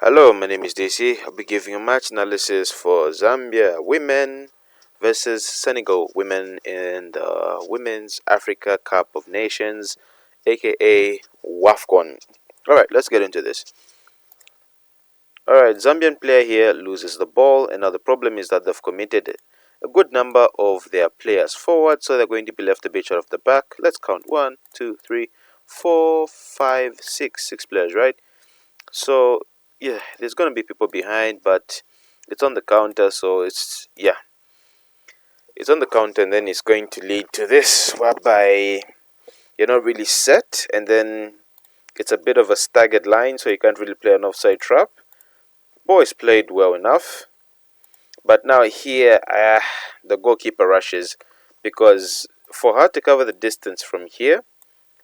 Hello, my name is DC. I'll be giving a match analysis for Zambia women versus Senegal women in the Women's Africa Cup of Nations, aka WAFCON. Alright, let's get into this. Alright, Zambian player here loses the ball, and now the problem is that they've committed a good number of their players forward, so they're going to be left a bit short of the back. Let's count 1, 2, 3, 4, 5, 6, 6 players, right? So yeah, there's gonna be people behind, but it's on the counter, so it's on the counter, and then it's going to lead to this whereby you're not really set, and then it's a bit of a staggered line, so you can't really play an offside trap. Boys played well enough, but now here the goalkeeper rushes because for her to cover the distance from here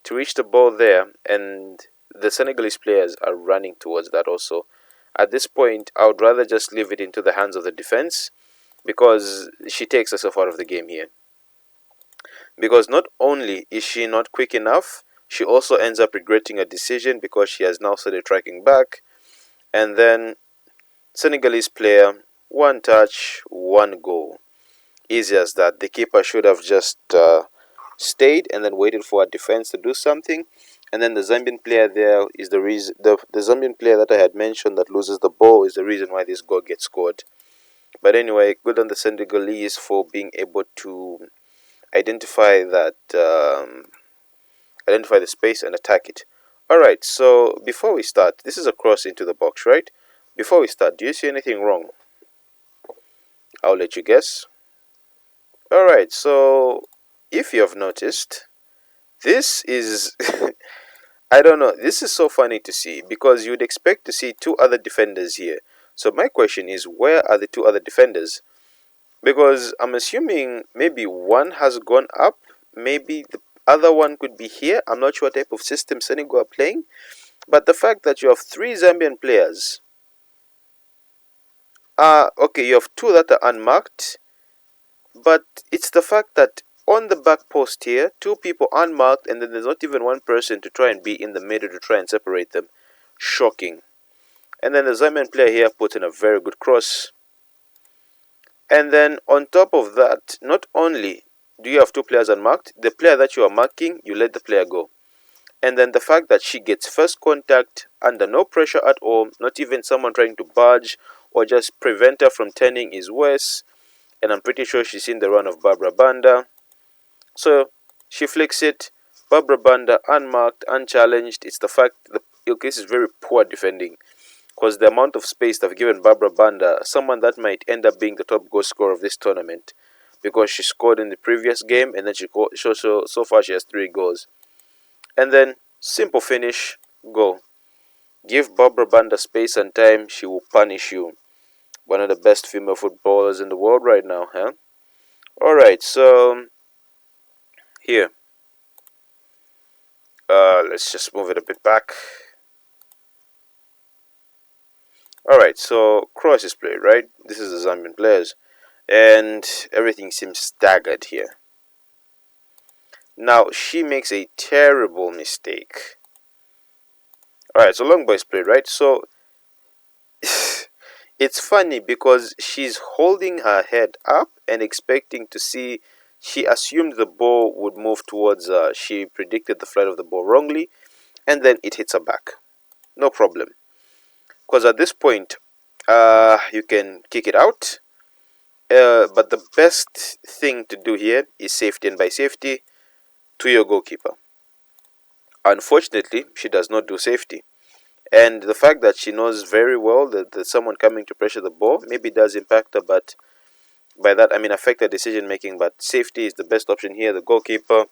to reach the ball there, and the Senegalese players are running towards that also. At this point, I would rather just leave it into the hands of the defense because she takes herself out of the game here. Because not only is she not quick enough, she also ends up regretting a decision because she has now started tracking back. And then Senegalese player, one touch, one goal. Easy as that. The keeper should have just stayed and then waited for a defense to do something. And then the Zambian player there is the reason. The Zambian player that I had mentioned that loses the ball is the reason why this goal gets scored. But anyway, good on the Senegalese for being able to identify that, identify the space and attack it. All right. So before we start, this is a cross into the box, right? Before we start, do you see anything wrong? I'll let you guess. All right. So if you have noticed, this is I don't know. This is so funny to see because you'd expect to see two other defenders here. So my question is, where are the two other defenders? Because I'm assuming maybe one has gone up, maybe the other one could be here. I'm not sure what type of system Senegal are playing, but the fact that you have three Zambian players, okay, you have two that are unmarked, but it's the fact that on the back post here, two people unmarked, and then there's not even one person to try and be in the middle to try and separate them. Shocking. And then the Zambian player here puts in a very good cross. And then on top of that, not only do you have two players unmarked, the player that you are marking, you let the player go. And then the fact that she gets first contact under no pressure at all, not even someone trying to budge or just prevent her from turning is worse. And I'm pretty sure she's seen the run of Barbara Banda. So she flicks it. Barbara Banda unmarked, unchallenged. It's the fact that this is very poor defending. Because the amount of space they've given Barbara Banda, someone that might end up being the top goal scorer of this tournament, because she scored in the previous game and then so far she has 3 goals. And then simple finish, goal. Give Barbara Banda space and time, she will punish you. One of the best female footballers in the world right now, huh? Alright, so here. Let's just move it a bit back. Alright, so cross is played, right? This is the Zambian players. And everything seems staggered here. Now, she makes a terrible mistake. Alright, so long ball is played, right? So, it's funny because she's holding her head up and expecting to see. She assumed the ball would move towards her. She predicted the flight of the ball wrongly, and then it hits her back. No problem. Because at this point, you can kick it out. But the best thing to do here is safety, and by safety, to your goalkeeper. Unfortunately, she does not do safety. And the fact that she knows very well that there's someone coming to pressure the ball maybe does impact her, but by that I mean affect her decision making. But safety is the best option here. The goalkeeper,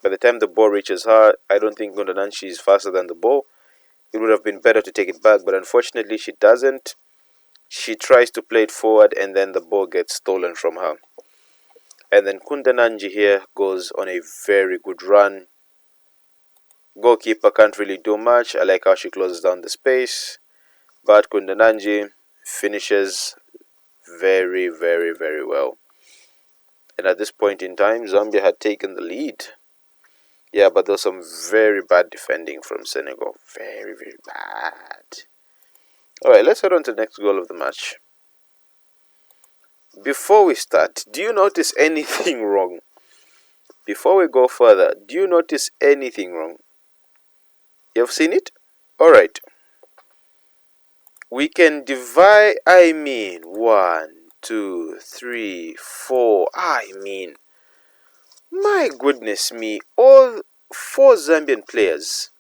by the time the ball reaches her, I don't think Gondananchi is faster than the ball. It would have been better to take it back, but unfortunately she doesn't. She tries to play it forward and then the ball gets stolen from her. And then Kundananji here goes on a very good run. Goalkeeper can't really do much. I like how she closes down the space. But Kundananji finishes very, very, very well. And at this point in time, Zambia had taken the lead. Yeah, but there was some very bad defending from Senegal. Very, very bad. Alright, let's head on to the next goal of the match. Before we start, do you notice anything wrong? Before we go further, do you notice anything wrong? You've seen it? Alright. We can divide, 1, 2, 3, 4. My goodness me, all four Zambian players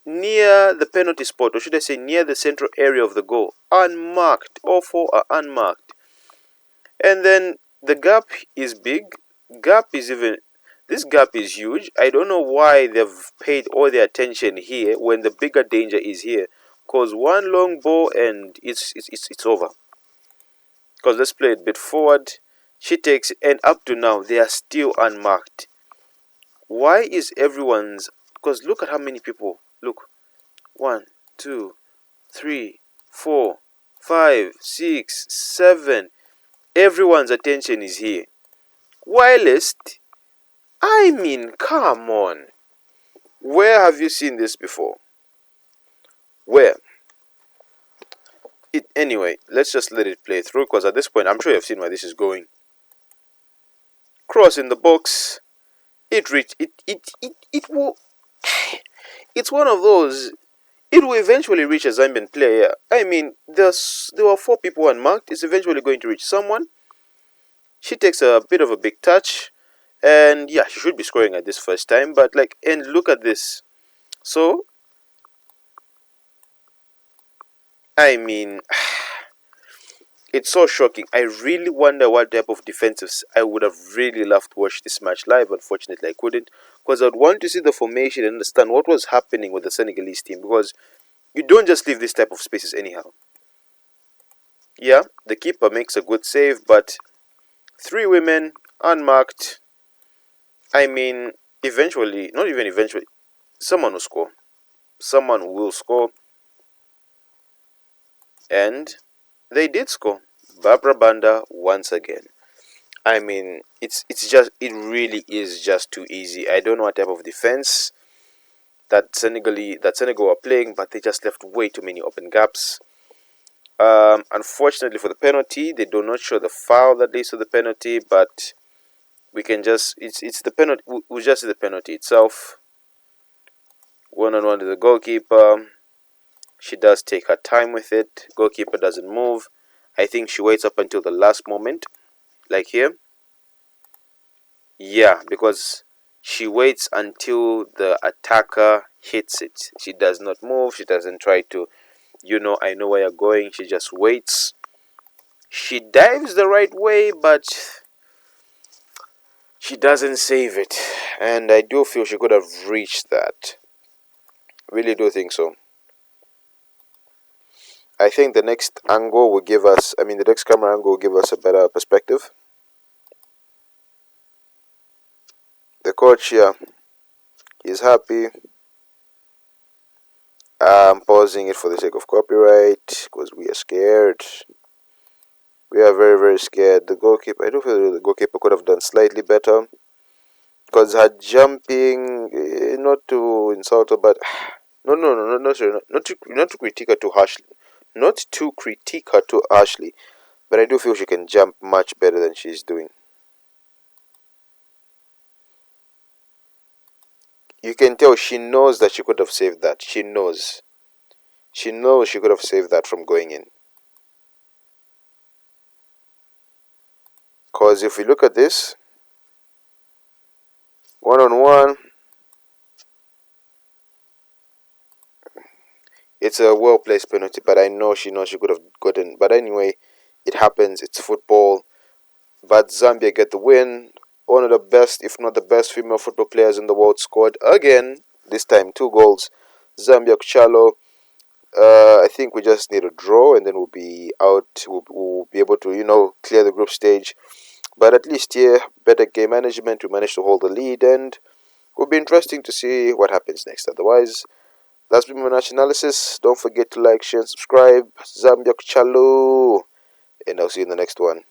near the penalty spot, or should I say near the central area of the goal, unmarked. All four are unmarked. And then the gap is big. This gap is huge. I don't know why they've paid all their attention here when the bigger danger is here. Cause one long ball and it's over. Cause let's play it a bit forward. She takes it, and up to now they are still unmarked. Why is everyone's? Because look at how many people. Look, 1, 2, 3, 4, 5, 6, 7. Everyone's attention is here. Whilst, come on. Where have you seen this before? Where? Anyway, let's just let it play through, because at this point, I'm sure you've seen where this is going. Cross in the box. It will. It's one of those. It will eventually reach a Zambian player. There were 4 people unmarked. It's eventually going to reach someone. She takes a bit of a big touch, and yeah, she should be scoring at this first time. But and look at this. So, it's so shocking. I really wonder what type of defensives. I would have really loved to watch this match live. Unfortunately, I couldn't, because I'd want to see the formation and understand what was happening with the Senegalese team, because you don't just leave this type of spaces anyhow. Yeah, the keeper makes a good save, but 3 women unmarked. Eventually, not even eventually, someone will score. Someone will score. And they did score. Barbara Banda once again. It really is just too easy. I don't know what type of defense that Senegal are playing, but they just left way too many open gaps. Unfortunately for the penalty, they do not show the foul that leads to the penalty, but we can just it's the penalty. We'll just see the penalty itself. 1-on-1 to the goalkeeper. She does take her time with it. Goalkeeper doesn't move. I think she waits up until the last moment, like here. Yeah, because she waits until the attacker hits it. She does not move. She doesn't try to, I know where you're going. She just waits. She dives the right way, but she doesn't save it. And I do feel she could have reached that. Really do think so. I think the next angle will give us, the next camera angle will give us a better perspective. The coach here, he's happy. I'm pausing it for the sake of copyright, because we are scared. We are very, very scared. The goalkeeper, I do feel the goalkeeper could have done slightly better, because her jumping, not to insult her, but no, sorry, not to critique her too harshly. Not to critique her too harshly, but I do feel she can jump much better than she's doing. You can tell she knows that she could have saved that. She knows she could have saved that from going in. Because if we look at this, 1-on-1, it's a well-placed penalty, but I know she knows she could have gotten. But anyway, it happens. It's football. But Zambia get the win. One of the best, if not the best, female football players in the world scored again. This time 2 goals. Zambia Kuchalo. I think we just need a draw, and then we'll be out. We'll be able to, clear the group stage. But at least here, better game management. We managed to hold the lead, and it will be interesting to see what happens next. Otherwise, that's been my match analysis. Don't forget to like, share, and subscribe. Zambia Kuchalo. And I'll see you in the next one.